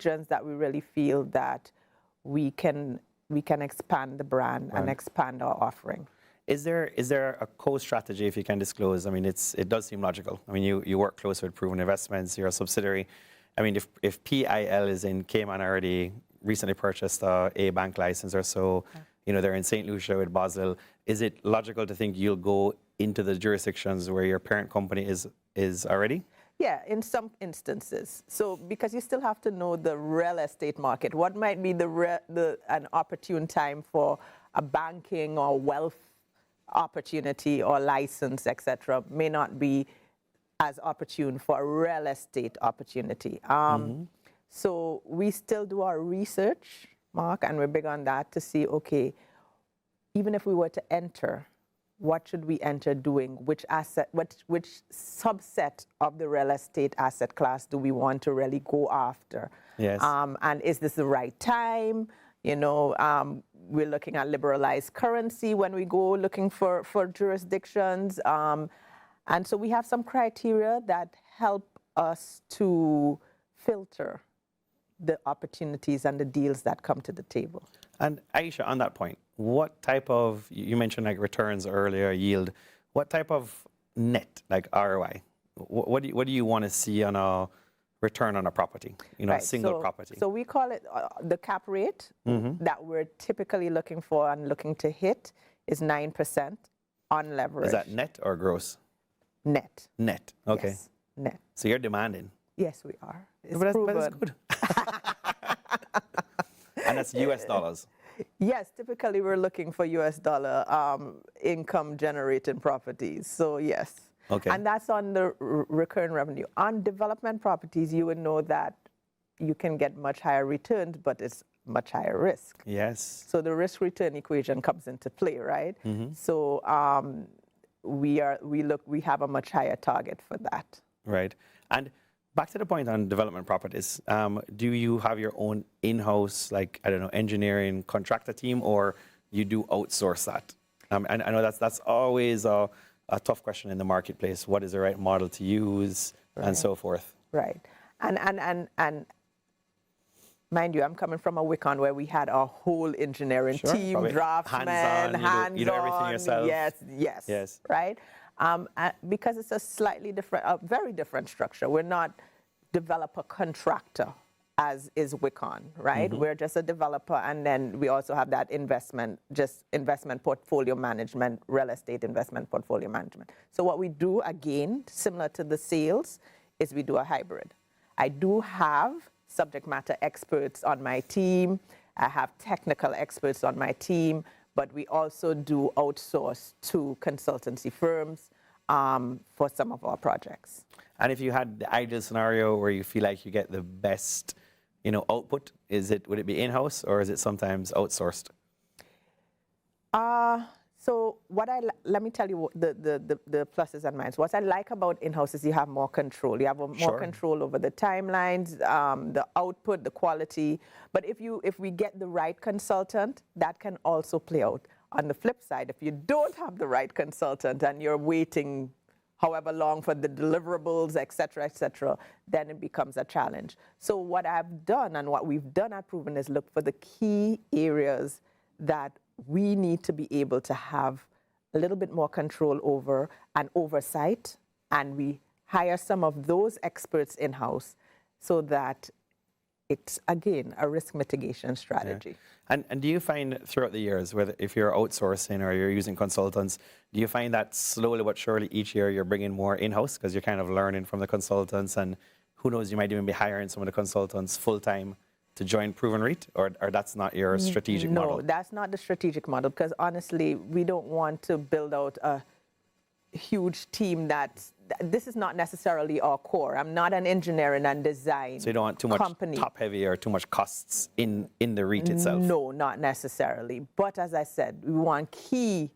regions that we really feel that we can expand the brand and expand our offering. Is there a co-strategy, if you can disclose? I mean, it does seem logical. I mean, you work close with Proven Investments, you're a subsidiary. I mean, if PIL is in Cayman already, recently purchased a bank license or so, you know, they're in St. Lucia with Basel, is it logical to think you'll go into the jurisdictions where your parent company is already? Yeah, in some instances. So because you still have to know the real estate market, what might be an opportune time for a banking or wealth opportunity or license, etc., may not be as opportune for a real estate opportunity. So we still do our research, Mark, and we're big on that to see, okay, even if we were to enter, what should we enter doing? Which asset, which subset of the real estate asset class do we want to really go after? Yes. And is this the right time? You know, we're looking at liberalized currency when we go looking for jurisdictions. And so we have some criteria that help us to filter the opportunities and the deals that come to the table. And Aisha, on that point, what type of, you mentioned like returns earlier, yield, what type of net, like ROI, what do you want to see on a return on a property, you know, a single property? So we call it the cap rate that we're typically looking for and looking to hit is 9% on leverage. Is that net or gross? Net. Net, okay. Yes, net. So you're demanding. Yes, we are. It's but proven. that's good. And that's US dollars. Yes, typically we're looking for US dollar income generating properties. So yes. Okay. And that's on the recurring revenue. On development properties, you would know that you can get much higher returns, but it's much higher risk. Yes. So the risk return equation comes into play, right? So we have a much higher target for that. Right. And back to the point on development properties, do you have your own in-house, like, I don't know, engineering contractor team, or you do outsource that? And I know that's always a tough question in the marketplace. What is the right model to use, and so forth? Right. And mind you, I'm coming from a Wicon where we had our whole engineering team, probably draftsmen, hands-on. You do everything yourself. Yes. Right? Because it's a slightly different, a very different structure. We're not developer contractor as is Wicon, right? We're just a developer, and then we also have that investment portfolio management, real estate investment portfolio management. So what we do, again, similar to the sales, is we do a hybrid. I do have subject matter experts on my team. I have technical experts on my team, but we also do outsource to consultancy firms for some of our projects. And if you had the ideal scenario where you feel like you get the best, you know, output, would it be in-house or is it sometimes outsourced? So let me tell you the pluses and minuses. What I like about in-house is you have more control. You have more control over the timelines, the output, the quality. But if we get the right consultant, that can also play out. On the flip side, if you don't have the right consultant and you're waiting however long for the deliverables, et cetera, then it becomes a challenge. So what I've done and what we've done at Proven is look for the key areas that we need to be able to have a little bit more control over and oversight, and we hire some of those experts in-house so that it's, again, a risk mitigation strategy. Yeah. And do you find throughout the years, whether if you're outsourcing or you're using consultants, do you find that slowly but surely each year you're bringing more in-house because you're kind of learning from the consultants, and who knows, you might even be hiring some of the consultants full-time to join Proven REIT, or that's not your strategic model? No, that's not the strategic model, because honestly, we don't want to build out a huge team this is not necessarily our core. I'm not an engineering and design company. So you don't want too much top-heavy or too much costs in the REIT itself? No, not necessarily. But as I said, we want key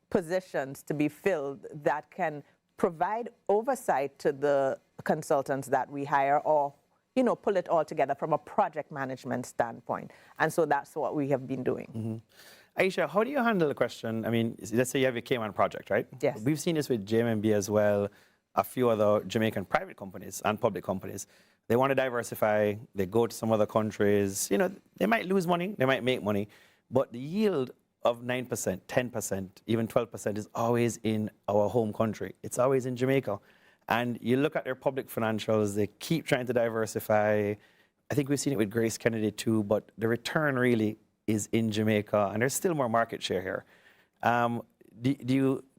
positions to be filled that can provide oversight to the consultants that we hire, or you know, pull it all together from a project management standpoint. And so that's what we have been doing. Aisha, how do you handle the question? I mean, let's say you have a Cayman project, right? Yes. We've seen this with JMB as well, a few other Jamaican private companies and public companies. they want to diversify, they go to some other countries, they might lose money, they might make money, but the yield of 9%, 10%, even 12% is always in our home country. It's always in Jamaica. And you look at their public financials, they keep trying to diversify. I think we've seen it with Grace Kennedy too, but the return really is in Jamaica, and there's still more market share here.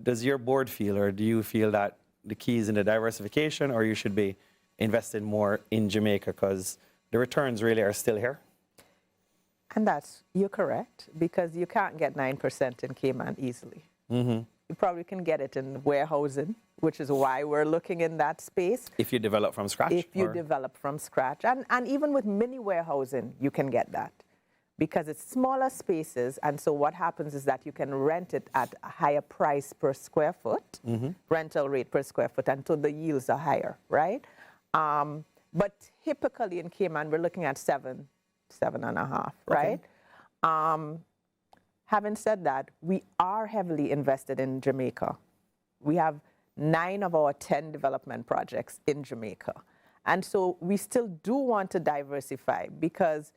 Does your board feel, or do you feel that the key is in the diversification, or you should be investing more in Jamaica because the returns really are still here? And you're correct, because you can't get 9% in Cayman easily. Mm-hmm. You probably can get it in warehousing, which is why we're looking in that space. If you develop from scratch? If you develop from scratch. And even with mini warehousing, you can get that, because it's smaller spaces. And so what happens is that you can rent it at a higher price per square foot, rental rate per square foot, until the yields are higher, right? But typically in Cayman, we're looking at 7.5, right? Having said that, we are heavily invested in Jamaica. We have 9 of our 10 development projects in Jamaica. And so we still do want to diversify, because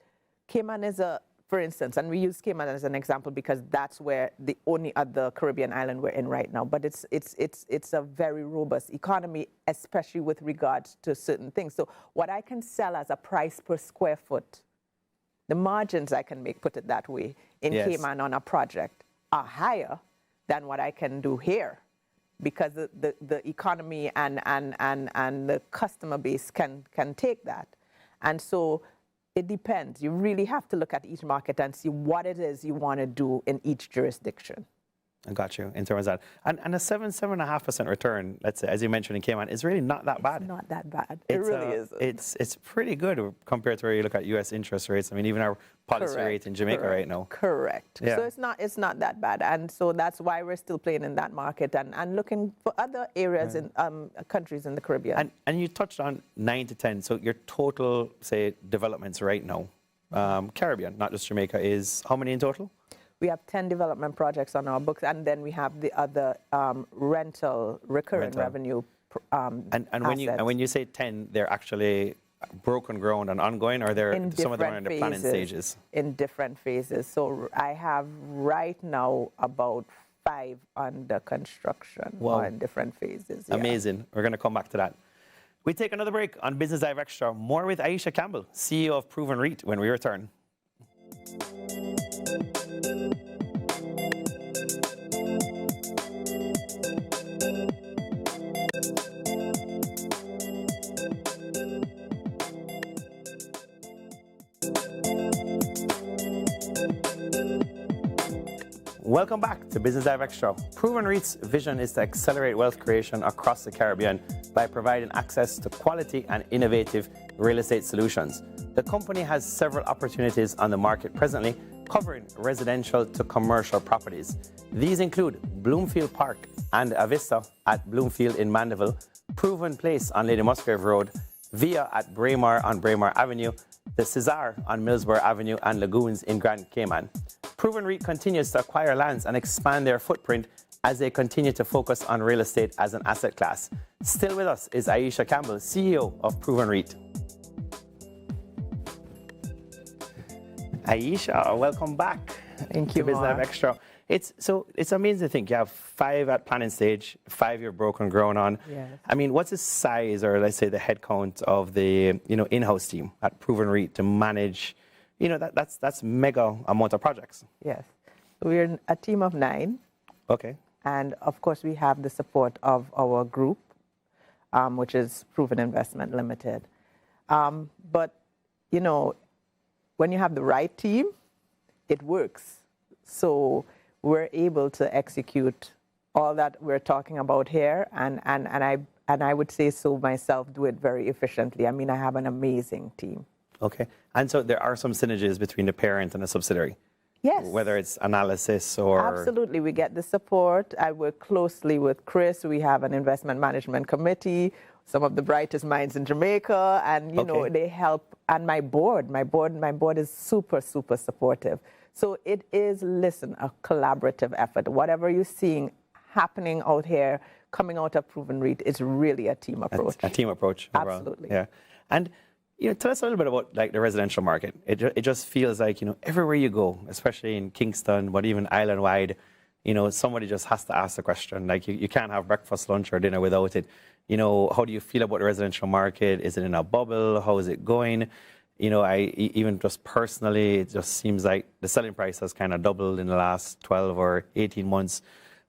Cayman is for instance, and we use Cayman as an example because that's where the only other Caribbean island we're in right now, but it's a very robust economy, especially with regards to certain things. So what I can sell as a price per square foot, the margins I can make, put it that way, in Cayman on a project are higher than what I can do here, because the economy and the customer base can take that. And so it depends. You really have to look at each market and see what it is you want to do in each jurisdiction. I got you in terms of that. And a 7.5% return, let's say, as you mentioned in Cayman, is really not that bad. It's not that bad. It really isn't. It's pretty good compared to where you look at U.S. interest rates. I mean, even our policy rate in Jamaica right now. Correct. Yeah. So it's not that bad. And so that's why we're still playing in that market and looking for other areas in countries in the Caribbean. And you touched on 9 to 10. So your total, say, developments right now, Caribbean, not just Jamaica, is how many in total? We have 10 development projects on our books, and then we have the other recurring revenue and when you say 10, they're actually broken ground and ongoing, or they're some of them are in the planning stages? In different phases. So I have right now about 5 under construction or in different phases. Yeah. Amazing. We're going to come back to that. We take another break on Business Dive Extra. More with Aisha Campbell, CEO of Proven REIT, when we return. Welcome back to Business Dive Extra. Proven REIT's vision is to accelerate wealth creation across the Caribbean by providing access to quality and innovative real estate solutions. The company has several opportunities on the market presently, covering residential to commercial properties. These include Bloomfield Park and Avista at Bloomfield in Mandeville, Proven Place on Lady Musgrave Road, Via at Braemar on Braemar Avenue, the Cesar on Millsboro Avenue, and Lagoons in Grand Cayman. Proven REIT continues to acquire lands and expand their footprint as they continue to focus on real estate as an asset class. Still with us is Aisha Campbell, CEO of Proven REIT. Aisha, welcome back. Thank you, to Business Mark. Extra. It's amazing to think you have 5 at planning stage, 5 you're broken ground on. Yes. I mean, what's the size, or let's say the head count of the in-house team at Proven REIT to manage? That's mega amount of projects. Yes. We're a team of 9. Okay. And of course, we have the support of our group, which is Proven Investment Limited. But, when you have the right team, it works. So we're able to execute all that we're talking about here. And I would say so myself, do it very efficiently. I mean, I have an amazing team. Okay. And so there are some synergies between the parent and the subsidiary? Yes. Whether it's analysis or... Absolutely. We get the support. I work closely with Chris. We have an investment management committee, some of the brightest minds in Jamaica, and, they help. And my board is super, super supportive. So it is, a collaborative effort. Whatever you're seeing happening out here, coming out of Proven REIT, is really a team approach. A team approach. Absolutely. Yeah. And Tell us a little bit about like the residential market. It just feels like, everywhere you go, especially in Kingston, but even island-wide, somebody just has to ask the question. Like you can't have breakfast, lunch, or dinner without it. How do you feel about the residential market? Is it in a bubble? How is it going? Even just personally, it just seems like the selling price has kind of doubled in the last 12 or 18 months,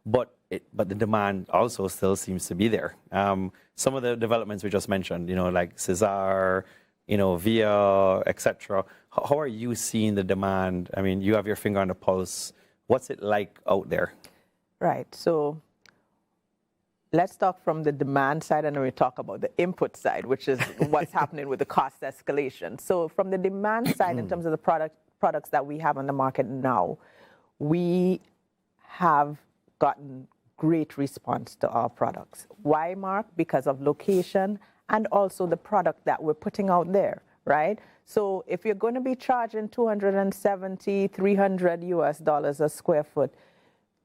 but the demand also still seems to be there. Some of the developments we just mentioned, like Cesar, Via, etc. How are you seeing the demand? I mean, you have your finger on the pulse. What's it like out there? Right. So let's talk from the demand side, and then we talk about the input side, which is what's happening with the cost escalation. So from the demand side, in terms of the products that we have on the market now, we have gotten great response to our products. Why, Mark? Because of location and also the product that we're putting out there, right? So if you're going to be charging $270, $300 US a square foot,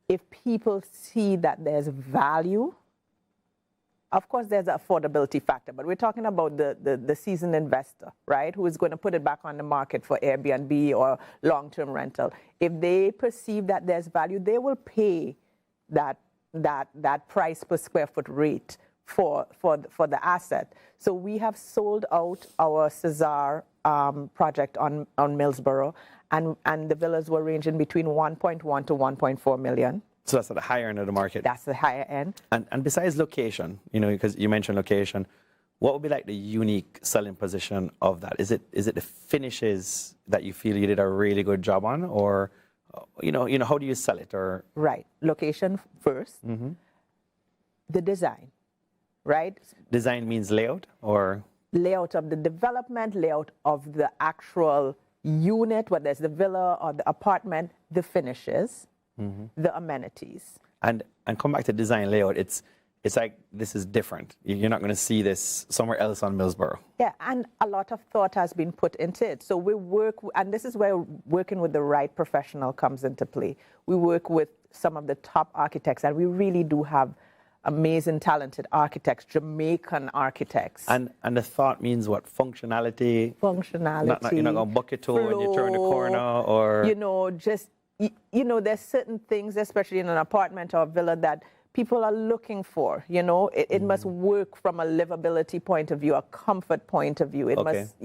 if people see that there's value, of course there's an affordability factor, but we're talking about the seasoned investor, right, who is going to put it back on the market for Airbnb or long-term rental. If they perceive that there's value, they will pay that price per square foot rate for the asset. So we have sold out our Cesar project on Millsboro, and the villas were ranging between 1.1 to 1.4 million. So that's at the higher end of the market. That's the higher end. And besides location, because you mentioned location, what would be like the unique selling position of that? Is it the finishes that you feel you did a really good job on, or how do you sell it? Or right, location first. The design, right? Design means layout, or layout of the development, layout of the actual unit, whether it's the villa or the apartment, the finishes, the amenities. And come back to design layout, it's like this is different. You're not going to see this somewhere else on Millsboro. Yeah, and a lot of thought has been put into it. So we work, and this is where working with the right professional comes into play. We work with some of the top architects, and we really do have amazing, talented architects, Jamaican architects. And the thought means what? Functionality? Functionality. You're not going to buck your toe when you turn the corner, or there's certain things, especially in an apartment or a villa, that people are looking for. It must work from a livability point of view, a comfort point of view. It must,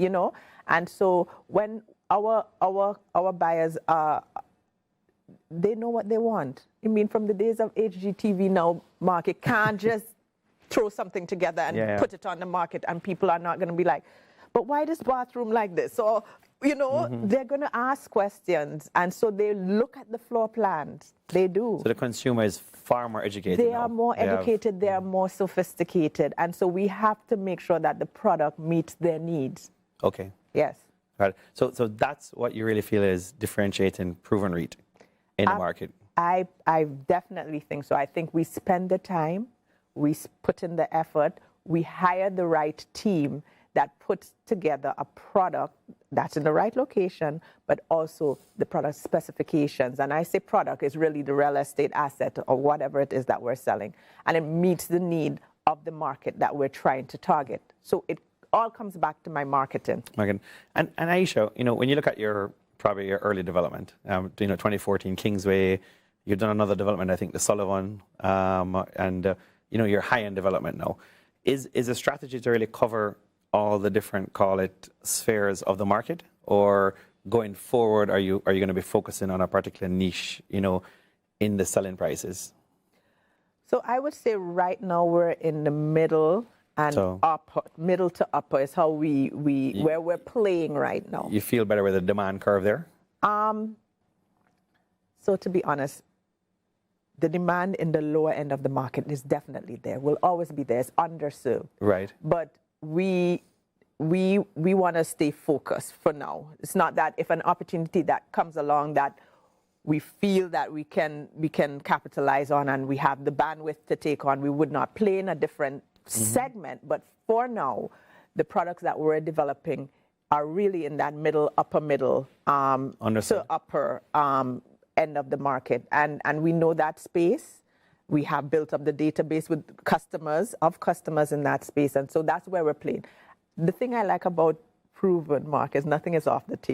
and so when our buyers are, they know what they want. I mean, from the days of HGTV now, Mark, you can't just throw something together and put it on the market, and people are not going to be like, but why this bathroom like this? Or, they're going to ask questions, and so they look at the floor plans. They do. So the consumer is far more educated. They are more educated, they are more sophisticated, and so we have to make sure that the product meets their needs. Okay. Yes. Right. So that's what you really feel is differentiating proven REIT in the market. I definitely think so. I think we spend the time, we put in the effort, we hire the right team that puts together a product that's in the right location, but also the product specifications. And I say product is really the real estate asset or whatever it is that we're selling. And it meets the need of the market that we're trying to target. So it all comes back to my marketing. And Aisha, when you look at probably your early development, 2014 Kingsway, you've done another development, I think the Sullivan, and your high-end development now. Is a strategy to really cover all the different, call it, spheres of the market, or going forward, are you going to be focusing on a particular niche, in the selling prices? So I would say right now we're in the middle and upper, middle to upper is how where we're playing right now. You feel better with the demand curve there? So to be honest, the demand in the lower end of the market is definitely there. Will always be there. It's underserved. Right. But we want to stay focused for now. It's not that if an opportunity that comes along that we feel that we can capitalize on and we have the bandwidth to take on, we would not play in a different segment. But for now, the products that we're developing are really in that upper middle to upper end of the market. And we know that space. We have built up the database with customers in that space. And so that's where we're playing. The thing I like about proven, Marcus. Nothing is off the table.